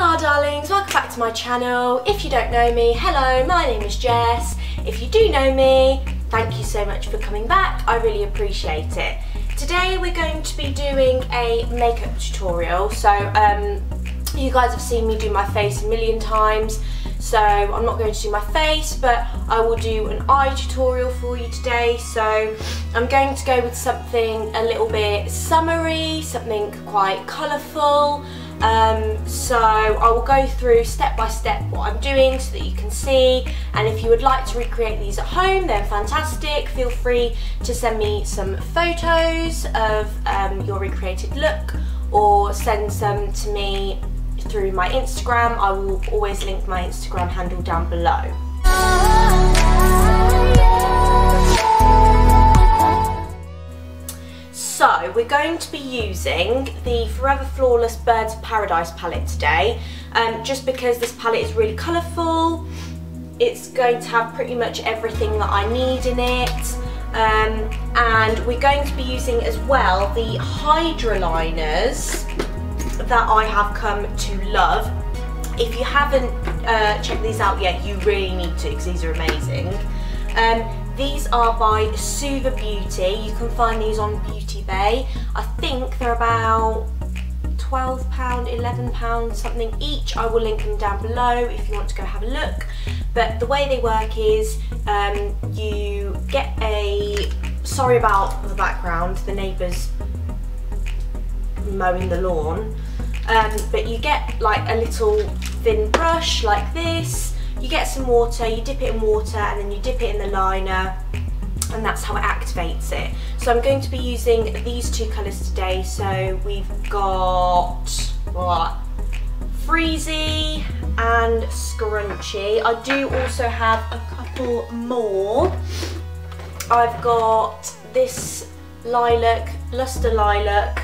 Ola Darlings, welcome back to my channel. If you don't know me, hello, my name is Jess. If you do know me, thank you so much for coming back, I really appreciate it. Today we're going to be doing a makeup tutorial. So you guys have seen me do my face a million times, so I'm not going to do my face, but I will do an eye tutorial for you today. So I'm going to go with something a little bit summery, something quite colourful. So I will go through step by step what I'm doing so that you can see, and if you would like to recreate these at home, then fantastic. Feel free to send me some photos of your recreated look, or send some to me through my Instagram. I will always link my Instagram handle down below. So we're going to be using the Forever Flawless Birds of Paradise palette today, just because this palette is really colourful. It's going to have pretty much everything that I need in it, and we're going to be using as well the Hyraliners that I have come to love. If you haven't checked these out yet, you really need to, because these are amazing. These are by Suva Beauty. You can find these on Beauty Bay. I think they're about £12, £11, something each. I will link them down below if you want to go have a look. But the way they work is you get a, sorry about the background, the neighbours mowing the lawn, but you get like a little thin brush like this. You get some water, you dip it in water, and then you dip it in the liner, and that's how it activates it. So I'm going to be using these two colours today. So we've got what? Freezy and Scrunchy. I do also have a couple more. I've got this Lilac, Luster Lilac,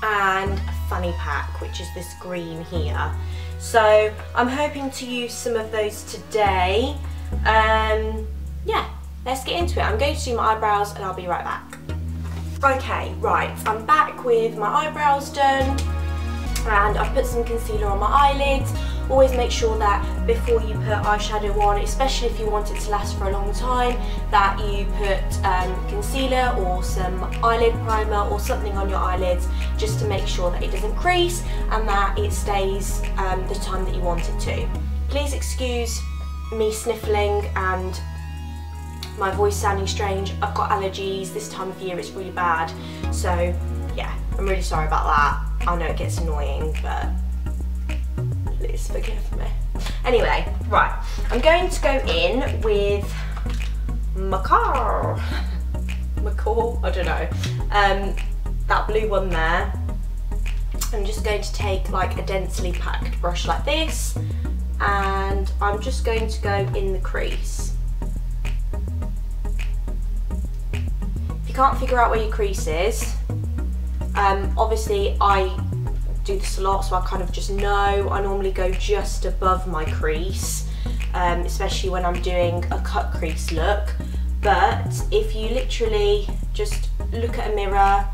and Fanny Pack, which is this green here. So I'm hoping to use some of those today. Yeah, let's get into it. I'm going to do my eyebrows and I'll be right back. Okay, right, I'm back with my eyebrows done, and I've put some concealer on my eyelids. Always make sure that before you put eyeshadow on, especially if you want it to last for a long time, that you put concealer or some eyelid primer or something on your eyelids, just to make sure that it doesn't crease and that it stays the time that you want it to. Please excuse me sniffling and my voice sounding strange. I've got allergies. This time of year it's really bad, so yeah, I'm really sorry about that. I know it gets annoying, but please forgive me. Anyway, right, I'm going to go in with Macaw, I don't know, that blue one there. I'm just going to take like a densely packed brush like this, and I'm just going to go in the crease. If you can't figure out where your crease is, obviously I do this a lot, so I kind of just know. I normally go just above my crease, especially when I'm doing a cut crease look. But if you literally just look at a mirror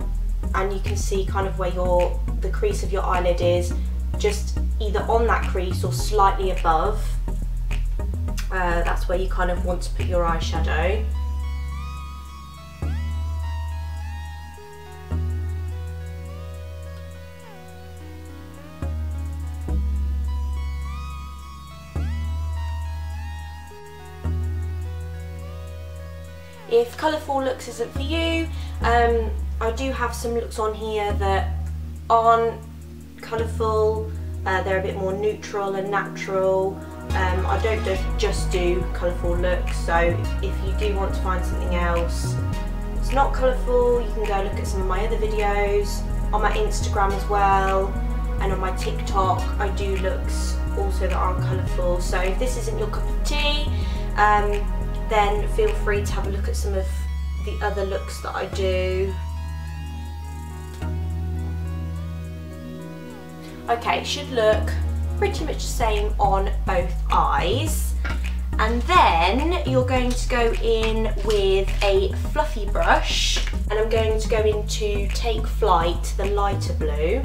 and you can see kind of where the crease of your eyelid is, just either on that crease or slightly above, that's where you kind of want to put your eyeshadow. If colourful looks isn't for you, I do have some looks on here that aren't colourful. They're a bit more neutral and natural. I don't just do colourful looks, so if you do want to find something else that's not colourful, you can go look at some of my other videos on my Instagram as well, and on my TikTok I do looks also that aren't colourful. So if this isn't your cup of tea, then feel free to have a look at some of the other looks that I do. Okay, should look pretty much the same on both eyes. And then you're going to go in with a fluffy brush, and I'm going to go into Take Flight, the lighter blue.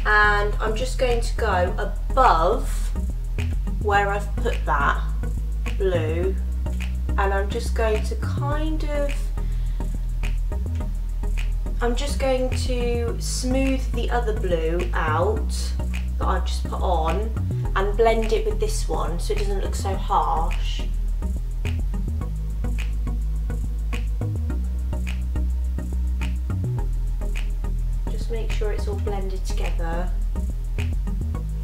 and I'm just going to go above where I've put that blue, and I'm just going to smooth the other blue out that I've just put on and blend it with this one so it doesn't look so harsh. Just make sure it's all blended together.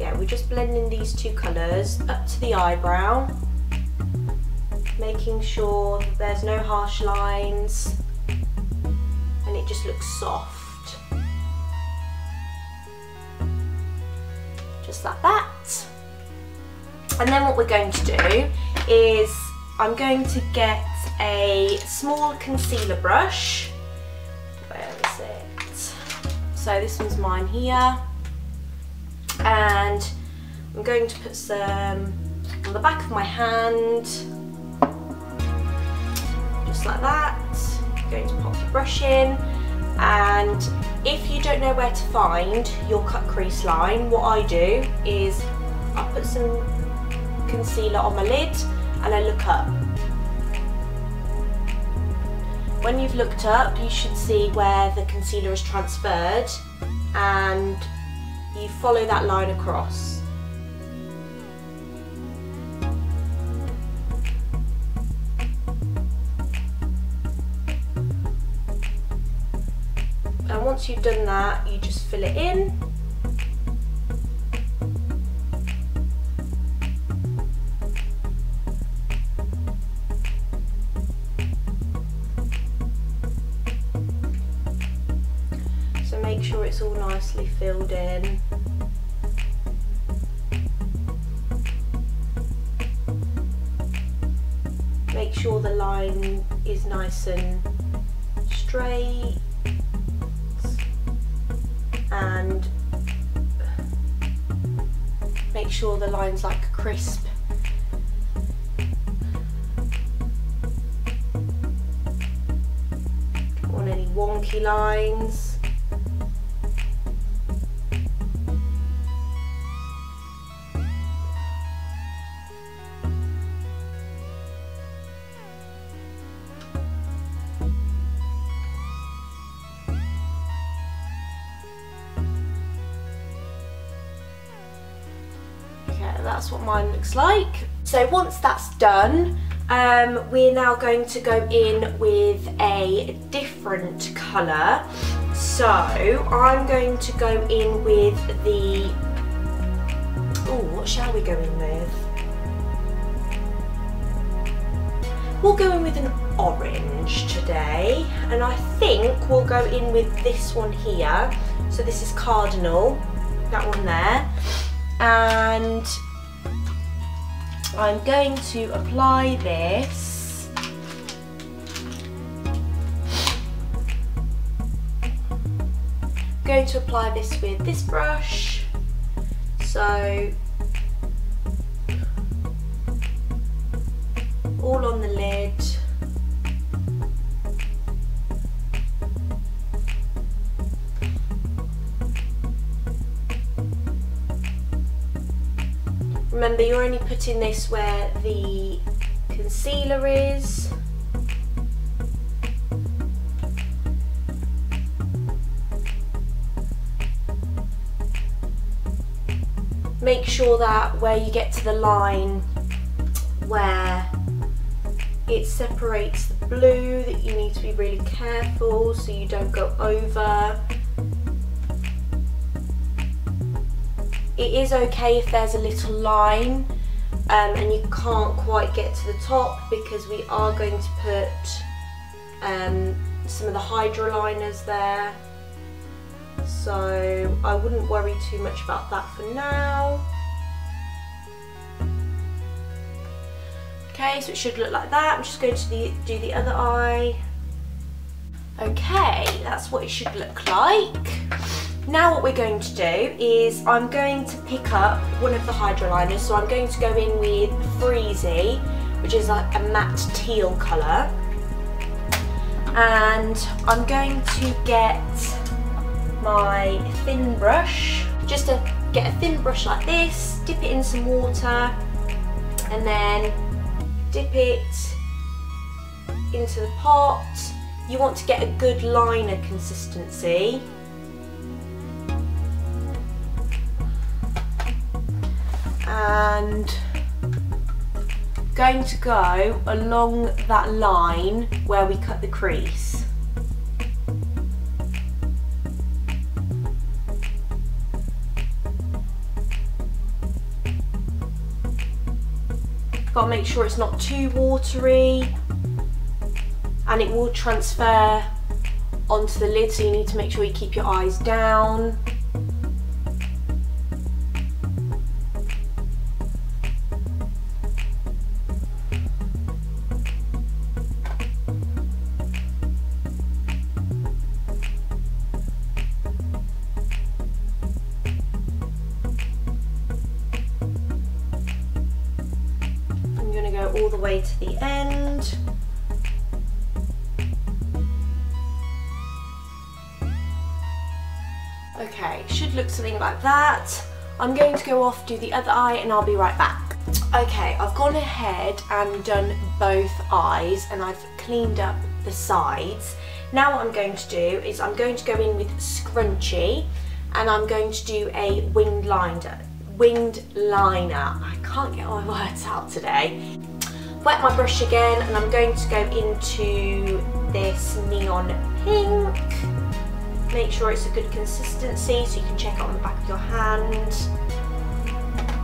Yeah, we're just blending these two colours up to the eyebrow, making sure that there's no harsh lines and it just looks soft. Just like that. And then what we're going to do is I'm going to get a small concealer brush. Where is it? So this one's mine here. And I'm going to put some on the back of my hand. Just like that. I'm going to pop the brush in, and if you don't know where to find your cut crease line, what I do is I put some concealer on my lid and I look up. When you've looked up, you should see where the concealer is transferred, and you follow that line across. And once you've done that, you just fill it in. So make sure it's all nicely filled in. Make sure the line is nice and straight, and make sure the line's like crisp. Don't want any wonky lines. That's what mine looks like. So once that's done, we're now going to go in with a different colour. So I'm going to go in with the, what shall we go in with? We'll go in with an orange today, and I think we'll go in with this one here. So this is Cardinal, that one there. And I'm going to apply this with this brush. So all on the lid. Remember, you're only putting this where the concealer is. Make sure that where you get to the line where it separates the blue, that you need to be really careful so you don't go over. It is okay if there's a little line and you can't quite get to the top, because we are going to put some of the Hyraliners there. So I wouldn't worry too much about that for now. Okay, so it should look like that. I'm just going to do the other eye. Okay, that's what it should look like. Now what we're going to do is I'm going to pick up one of the Hyraliners. So I'm going to go in with Freezy, which is like a matte teal colour. And I'm going to get my thin brush. just to get a thin brush like this, dip it in some water, and then dip it into the pot. You want to get a good liner consistency. And going to go along that line where we cut the crease. Got to make sure it's not too watery, and it will transfer onto the lid, so you need to make sure you keep your eyes down. All the way to the end. Okay, should look something like that. I'm going to go off, do the other eye, and I'll be right back. Okay, I've gone ahead and done both eyes, and I've cleaned up the sides. Now what I'm going to do is I'm going to go in with scrunchy, and I'm going to do a winged liner. I can't get my words out today. Wet my brush again, and I'm going to go into this neon pink. Make sure it's a good consistency so you can check it on the back of your hand.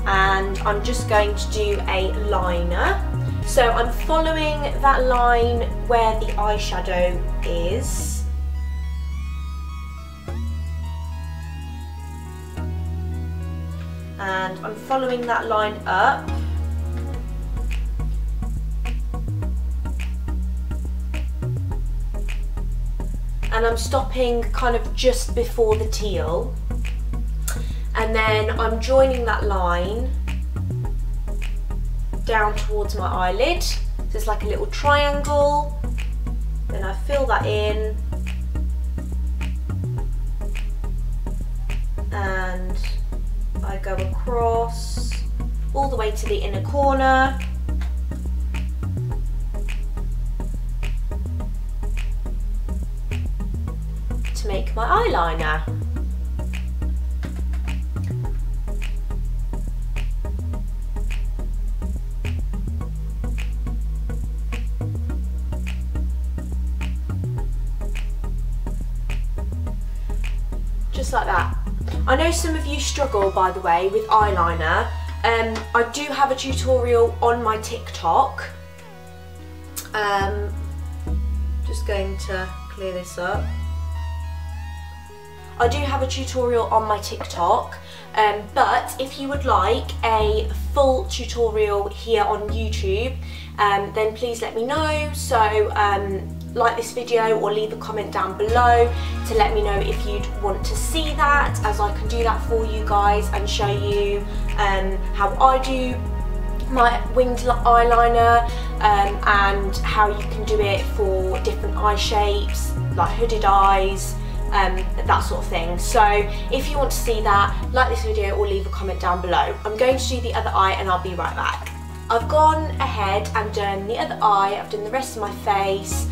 And I'm just going to do a liner. So I'm following that line where the eyeshadow is. And I'm following that line up. And I'm stopping kind of just before the teal, and then I'm joining that line down towards my eyelid. So it's like a little triangle, then I fill that in, and I go across all the way to the inner corner. To make my eyeliner. Just like that. I know some of you struggle, by the way, with eyeliner. I do have a tutorial on my TikTok. Just going to clear this up. I do have a tutorial on my TikTok, but if you would like a full tutorial here on YouTube, then please let me know. So like this video or leave a comment down below to let me know if you'd want to see that, as I can do that for you guys and show you how I do my winged eyeliner, and how you can do it for different eye shapes, like hooded eyes, that sort of thing. So if you want to see that, like this video or leave a comment down below. I'm going to do the other eye and I'll be right back. I've gone ahead and done the other eye, I've done the rest of my face.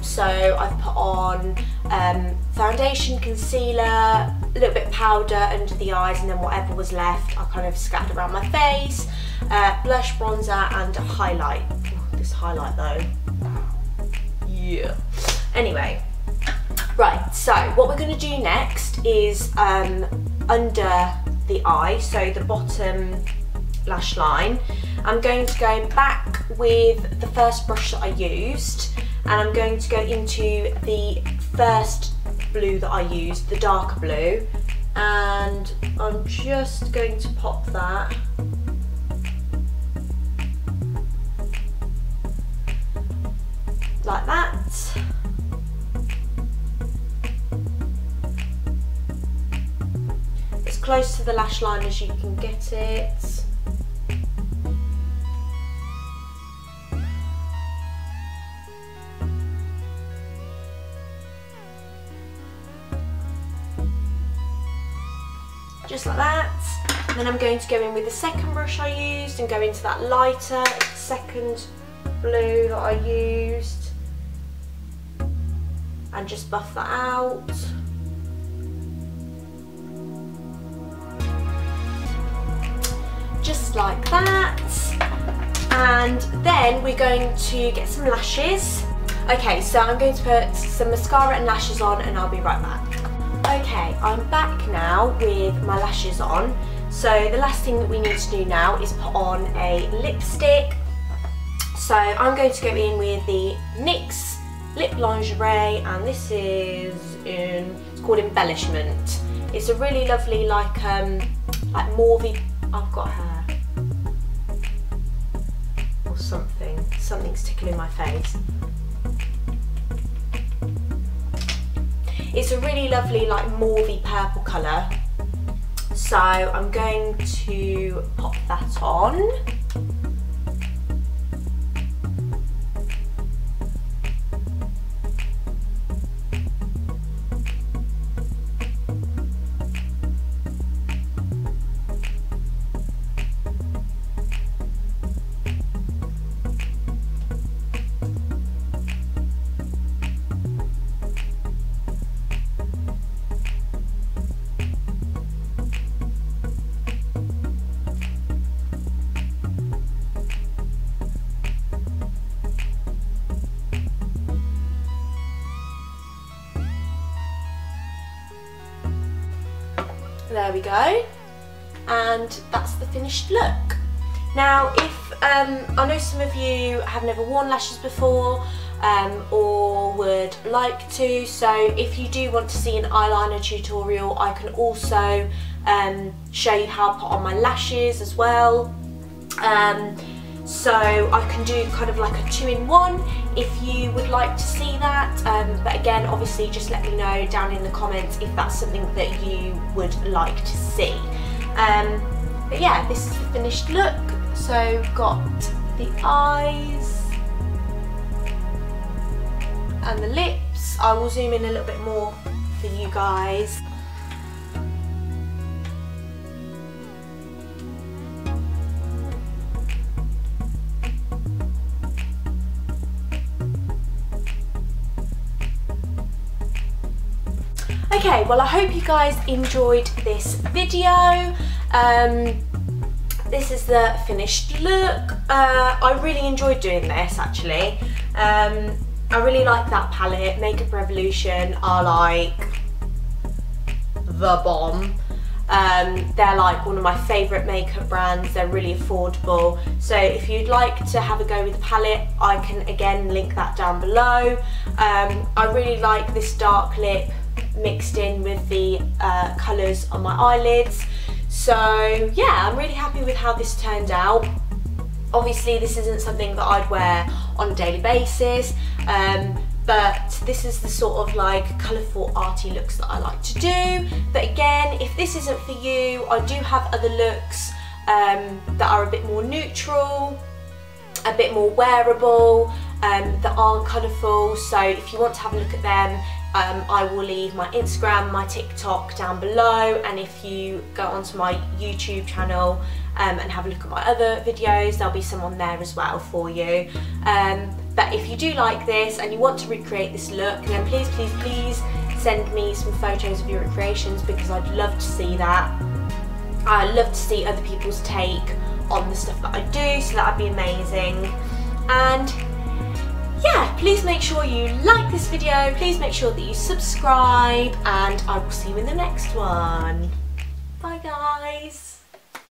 So I've put on foundation, concealer, a little bit of powder under the eyes, and then whatever was left I kind of scattered around my face. Blush, bronzer and a highlight. Oh, this highlight though. Yeah. Anyway. Right, so what we're going to do next is under the eye, so the bottom lash line. I'm going to go back with the first brush that I used, and I'm going to go into the first blue that I used, the darker blue, and I'm just going to pop that like that. As close to the lash line as you can get it. just like that. And then I'm going to go in with the second brush I used and go into that lighter second blue that I used and just buff that out. Just like that. And then we're going to get some lashes. Okay, so I'm going to put some mascara and lashes on and I'll be right back. Okay, I'm back now with my lashes on. So the last thing that we need to do now is put on a lipstick. So I'm going to go in with the NYX Lip Lingerie, and this is it's called Embellishment. It's a really lovely like mauvey, I've got hair or something's tickling my face. It's a really lovely like mauvey purple colour. So I'm going to pop that on. There we go, and that's the finished look. Now if, I know some of you have never worn lashes before or would like to, so if you do want to see an eyeliner tutorial, I can also show you how to put on my lashes as well. So I can do kind of like a 2-in-1 if you would like to see that, but again obviously just let me know down in the comments if that's something that you would like to see. But yeah, this is the finished look. So got the eyes and the lips. I will zoom in a little bit more for you guys. Okay, well I hope you guys enjoyed this video. This is the finished look. I really enjoyed doing this actually. I really like that palette, Makeup Revolution are like the bomb. They're like one of my favourite makeup brands, they're really affordable. So if you'd like to have a go with the palette, I can again link that down below. I really like this dark lip mixed in with the colours on my eyelids. So yeah, I'm really happy with how this turned out. Obviously this isn't something that I'd wear on a daily basis, but this is the sort of like colourful arty looks that I like to do. But again, if this isn't for you, I do have other looks that are a bit more neutral, a bit more wearable, that aren't colourful. So if you want to have a look at them, I will leave my Instagram, my TikTok down below, and if you go onto my YouTube channel and have a look at my other videos, there'll be some on there as well for you. But if you do like this and you want to recreate this look, then please, please, please send me some photos of your recreations, because I'd love to see that. I love to see other people's take on the stuff that I do, so that'd be amazing. And yeah, please make sure you like this video, please make sure that you subscribe, and I will see you in the next one. Bye guys.